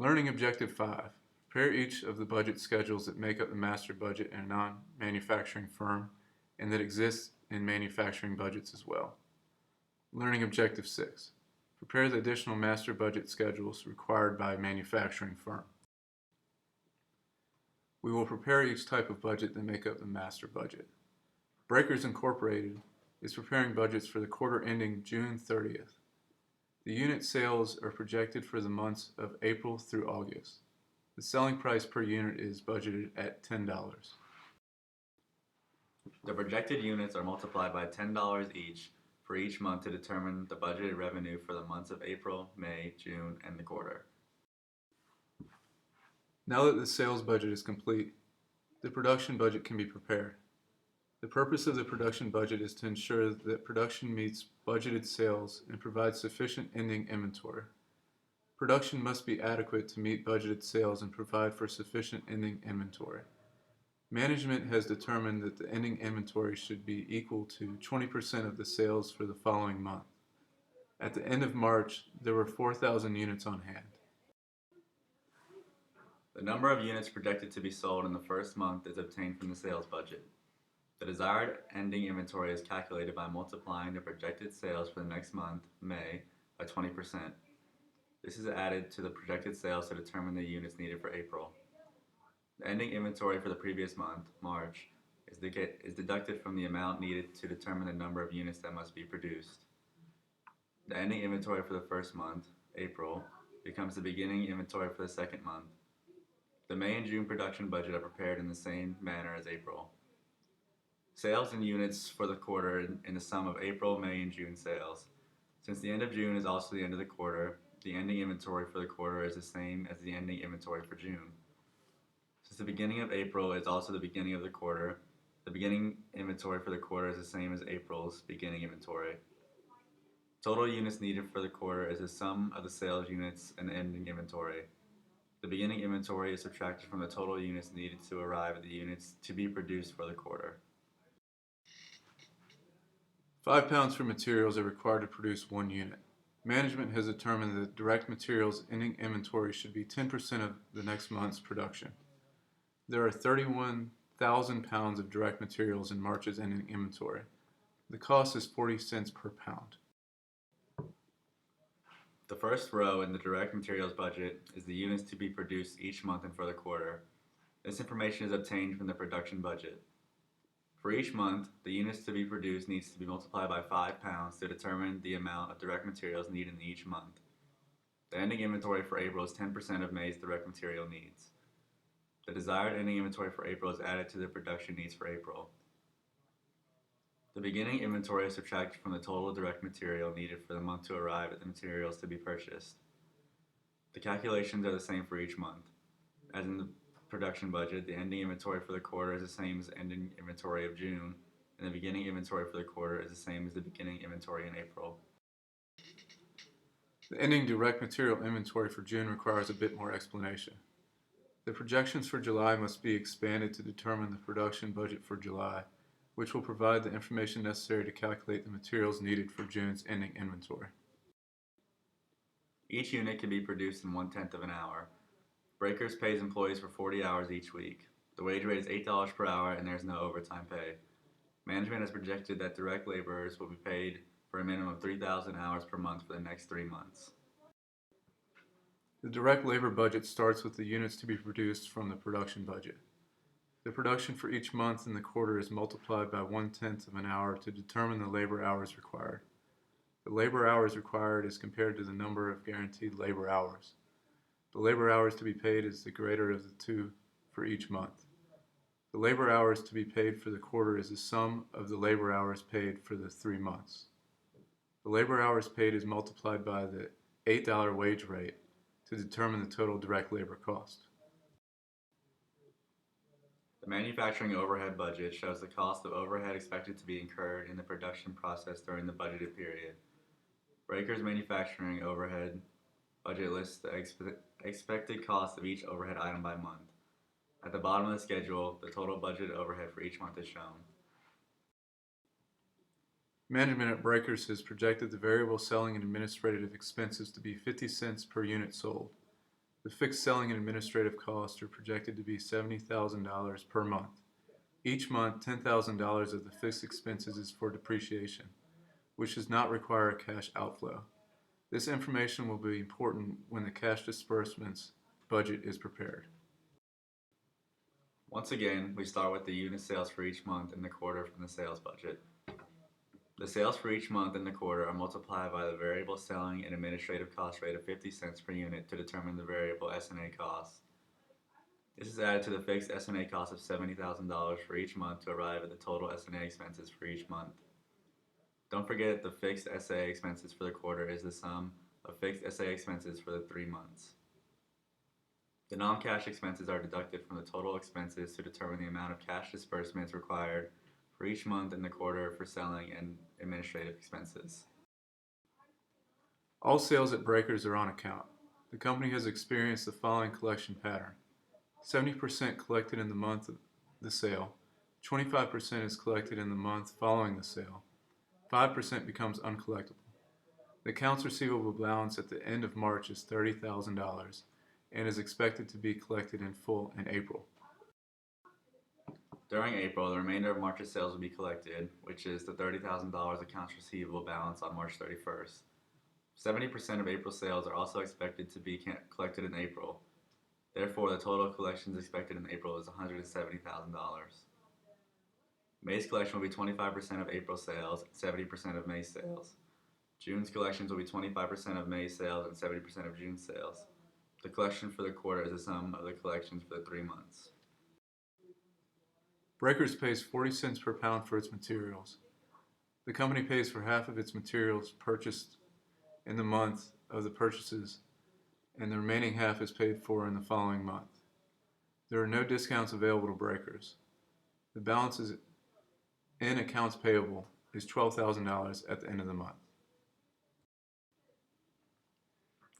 Learning Objective 5. Prepare each of the budget schedules that make up the master budget in a non-manufacturing firm and that exist in manufacturing budgets as well. Learning Objective 6. Prepare the additional master budget schedules required by a manufacturing firm. We will prepare each type of budget that make up the master budget. Breakers Incorporated is preparing budgets for the quarter ending June 30th. The unit sales are projected for the months of April through August. The selling price per unit is budgeted at $10. The projected units are multiplied by $10 each for each month to determine the budgeted revenue for the months of April, May, June, and the quarter. Now that the sales budget is complete, the production budget can be prepared. The purpose of the production budget is to ensure that production meets budgeted sales and provides sufficient ending inventory. Production must be adequate to meet budgeted sales and provide for sufficient ending inventory. Management has determined that the ending inventory should be equal to 20% of the sales for the following month. At the end of March, there were 4,000 units on hand. The number of units projected to be sold in the first month is obtained from the sales budget. The desired ending inventory is calculated by multiplying the projected sales for the next month, May, by 20%. This is added to the projected sales to determine the units needed for April. The ending inventory for the previous month, March, is deducted from the amount needed to determine the number of units that must be produced. The ending inventory for the first month, April, becomes the beginning inventory for the second month. The May and June production budget are prepared in the same manner as April. Sales in units for the quarter in the sum of April, May, and June sales. Since the end of June is also the end of the quarter, the ending inventory for the quarter is the same as the ending inventory for June. Since the beginning of April is also the beginning of the quarter, the beginning inventory for the quarter is the same as April's beginning inventory. Total units needed for the quarter is the sum of the sales units and the ending inventory. The beginning inventory is subtracted from the total units needed to arrive at the units to be produced for the quarter. 5 pounds for materials are required to produce 1 unit. Management has determined that direct materials ending inventory should be 10% of the next month's production. There are 31,000 pounds of direct materials in March's ending inventory. The cost is 40 cents per pound. The first row in the direct materials budget is the units to be produced each month and for the quarter. This information is obtained from the production budget. For each month, the units to be produced needs to be multiplied by 5 pounds to determine the amount of direct materials needed in each month. The ending inventory for April is 10% of May's direct material needs. The desired ending inventory for April is added to the production needs for April. The beginning inventory is subtracted from the total direct material needed for the month to arrive at the materials to be purchased. The calculations are the same for each month. As in the production budget, the ending inventory for the quarter is the same as the ending inventory of June, and the beginning inventory for the quarter is the same as the beginning inventory in April. The ending direct material inventory for June requires a bit more explanation. The projections for July must be expanded to determine the production budget for July, which will provide the information necessary to calculate the materials needed for June's ending inventory. Each unit can be produced in 1/10 of an hour. Breakers pays employees for 40 hours each week. The wage rate is $8 per hour and there is no overtime pay. Management has projected that direct laborers will be paid for a minimum of 3,000 hours per month for the next 3 months. The direct labor budget starts with the units to be produced from the production budget. The production for each month in the quarter is multiplied by 1/10 of an hour to determine the labor hours required. The labor hours required is compared to the number of guaranteed labor hours. The labor hours to be paid is the greater of the two for each month. The labor hours to be paid for the quarter is the sum of the labor hours paid for the 3 months. The labor hours paid is multiplied by the $8 wage rate to determine the total direct labor cost. The manufacturing overhead budget shows the cost of overhead expected to be incurred in the production process during the budgeted period. Breakers manufacturing overhead budget lists the expected cost of each overhead item by month. At the bottom of the schedule, the total budgeted overhead for each month is shown. Management at Breakers has projected the variable selling and administrative expenses to be 50 cents per unit sold. The fixed selling and administrative costs are projected to be $70,000 per month. Each month, $10,000 of the fixed expenses is for depreciation, which does not require a cash outflow. This information will be important when the cash disbursements budget is prepared. Once again, we start with the unit sales for each month in the quarter from the sales budget. The sales for each month in the quarter are multiplied by the variable selling and administrative cost rate of 50 cents per unit to determine the variable S&A cost. This is added to the fixed S&A cost of $70,000 for each month to arrive at the total S&A expenses for each month. Don't forget the fixed SA expenses for the quarter is the sum of fixed SA expenses for the 3 months. The non-cash expenses are deducted from the total expenses to determine the amount of cash disbursements required for each month in the quarter for selling and administrative expenses. All sales at Breakers are on account. The company has experienced the following collection pattern: 70% collected in the month of the sale, 25% is collected in the month following the sale, 5% becomes uncollectible. The accounts receivable balance at the end of March is $30,000 and is expected to be collected in full in April. During April, the remainder of March's sales will be collected, which is the $30,000 accounts receivable balance on March 31st. 70% of April sales are also expected to be collected in April. Therefore, the total collections expected in April is $170,000. May's collection will be 25% of April sales and 70% of May's sales. June's collections will be 25% of May's sales and 70% of June's sales. The collection for the quarter is the sum of the collections for the 3 months. Breakers pays 40 cents per pound for its materials. The company pays for half of its materials purchased in the month of the purchases, and the remaining half is paid for in the following month. There are no discounts available to Breakers. The balance in accounts payable is $12,000 at the end of the month.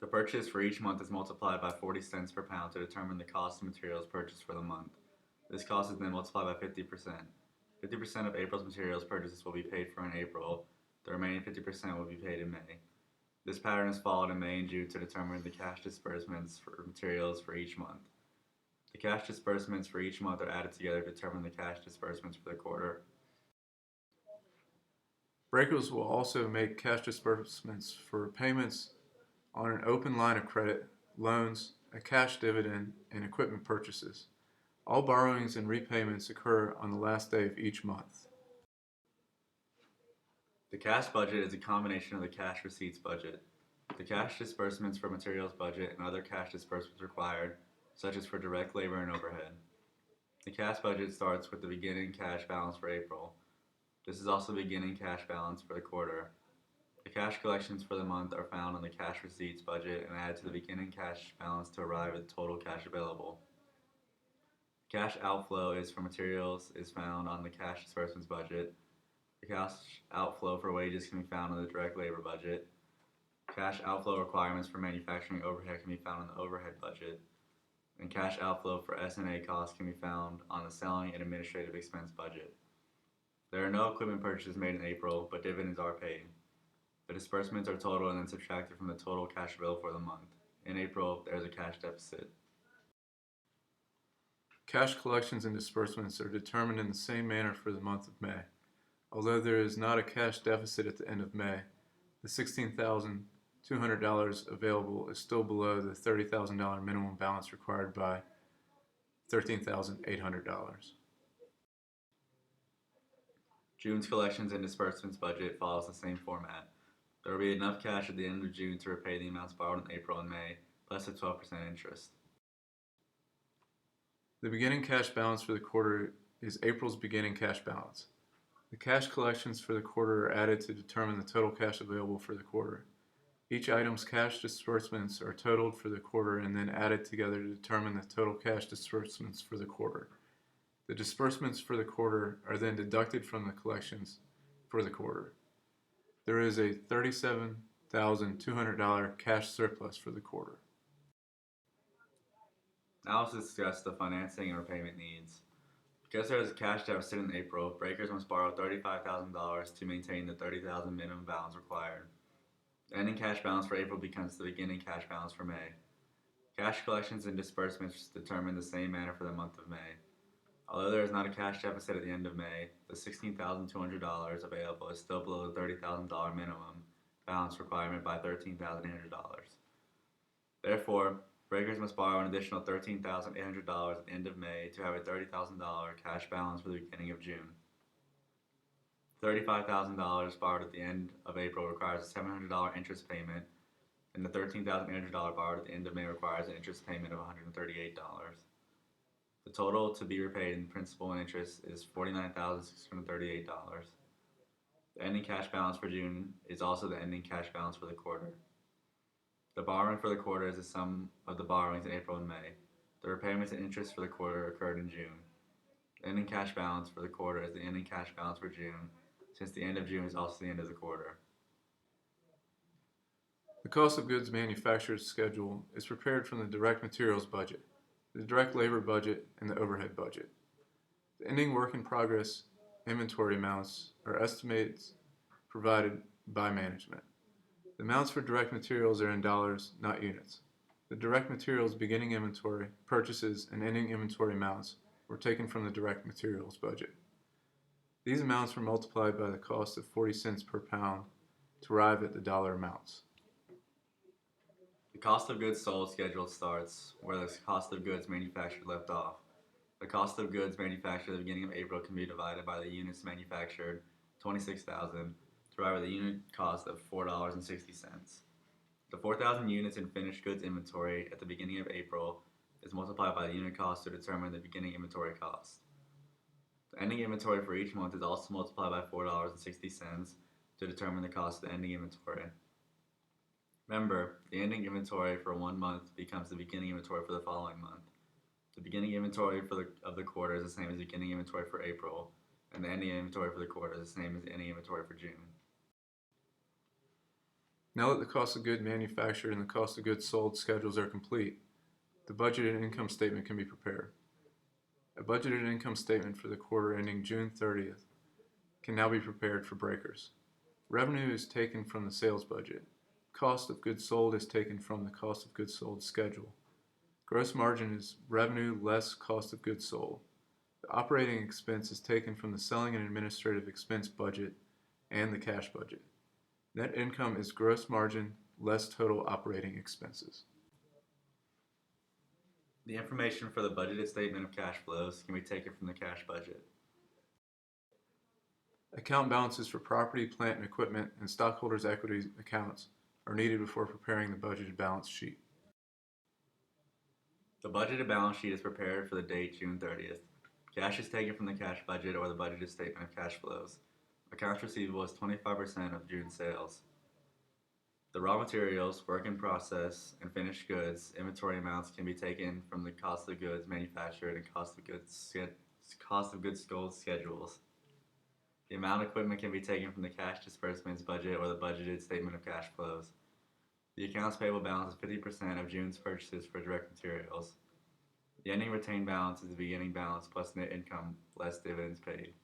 The purchase for each month is multiplied by 40 cents per pound to determine the cost of materials purchased for the month. This cost is then multiplied by 50%. 50% of April's materials purchases will be paid for in April. The remaining 50% will be paid in May. This pattern is followed in May and June to determine the cash disbursements for materials for each month. The cash disbursements for each month are added together to determine the cash disbursements for the quarter. Breakers will also make cash disbursements for payments on an open line of credit, loans, a cash dividend, and equipment purchases. All borrowings and repayments occur on the last day of each month. The cash budget is a combination of the cash receipts budget, the cash disbursements for materials budget, and other cash disbursements required, such as for direct labor and overhead. The cash budget starts with the beginning cash balance for April. This is also the beginning cash balance for the quarter. The cash collections for the month are found on the cash receipts budget and added to the beginning cash balance to arrive at total cash available. Cash outflow is for materials is found on the cash disbursements budget. The cash outflow for wages can be found on the direct labor budget. Cash outflow requirements for manufacturing overhead can be found on the overhead budget. And cash outflow for S&A costs can be found on the selling and administrative expense budget. There are no equipment purchases made in April, but dividends are paid. The disbursements are totaled and then subtracted from the total cash available for the month. In April, there is a cash deficit. Cash collections and disbursements are determined in the same manner for the month of May. Although there is not a cash deficit at the end of May, the $16,200 available is still below the $30,000 minimum balance required by $13,800. June's collections and disbursements budget follows the same format. There will be enough cash at the end of June to repay the amounts borrowed in April and May, plus a 12% interest. The beginning cash balance for the quarter is April's beginning cash balance. The cash collections for the quarter are added to determine the total cash available for the quarter. Each item's cash disbursements are totaled for the quarter and then added together to determine the total cash disbursements for the quarter. The disbursements for the quarter are then deducted from the collections for the quarter. There is a $37,200 cash surplus for the quarter. Now let's discuss the financing and repayment needs. Because there is a cash deficit in April, Breakers must borrow $35,000 to maintain the $30,000 minimum balance required. The ending cash balance for April becomes the beginning cash balance for May. Cash collections and disbursements determined the same manner for the month of May. Although there is not a cash deficit at the end of May, the $16,200 available is still below the $30,000 minimum balance requirement by $13,800. Therefore, breakers must borrow an additional $13,800 at the end of May to have a $30,000 cash balance for the beginning of June. $35,000 borrowed at the end of April requires a $700 interest payment, and the $13,800 borrowed at the end of May requires an interest payment of $138. The total to be repaid in principal and interest is $49,638. The ending cash balance for June is also the ending cash balance for the quarter. The borrowing for the quarter is the sum of the borrowings in April and May. The repayments and interest for the quarter occurred in June. The ending cash balance for the quarter is the ending cash balance for June, since the end of June is also the end of the quarter. The cost of goods manufactured schedule is prepared from the direct materials budget, the direct labor budget, and the overhead budget. The ending work in progress inventory amounts are estimates provided by management. The amounts for direct materials are in dollars, not units. The direct materials beginning inventory, purchases, and ending inventory amounts were taken from the direct materials budget. These amounts were multiplied by the cost of 40 cents per pound to arrive at the dollar amounts. The cost of goods sold schedule starts where the cost of goods manufactured left off. The cost of goods manufactured at the beginning of April can be divided by the units manufactured, 26,000, to arrive at the unit cost of $4.60. The 4,000 units in finished goods inventory at the beginning of April is multiplied by the unit cost to determine the beginning inventory cost. The ending inventory for each month is also multiplied by $4.60 to determine the cost of the ending inventory. Remember, the ending inventory for 1 month becomes the beginning inventory for the following month. The beginning inventory of the quarter is the same as the beginning inventory for April, and the ending inventory for the quarter is the same as the ending inventory for June. Now that the cost of goods manufactured and the cost of goods sold schedules are complete, the budgeted income statement can be prepared. A budgeted income statement for the quarter ending June 30th can now be prepared for breakers. Revenue is taken from the sales budget. Cost of goods sold is taken from the cost of goods sold schedule. Gross margin is revenue less cost of goods sold. The operating expense is taken from the selling and administrative expense budget and the cash budget. Net income is gross margin less total operating expenses. The information for the budgeted statement of cash flows can be taken from the cash budget. Account balances for property, plant, and equipment and stockholders' equity accounts are needed before preparing the budgeted balance sheet. The budgeted balance sheet is prepared for the date June 30th. Cash is taken from the cash budget or the budgeted statement of cash flows. Accounts receivable is 25% of June sales. The raw materials, work in process, and finished goods inventory amounts can be taken from the cost of goods manufactured and cost of goods sold schedules. The amount of equipment can be taken from the cash disbursements budget or the budgeted statement of cash flows. The accounts payable balance is 50% of June's purchases for direct materials. The ending retained balance is the beginning balance plus net income less dividends paid.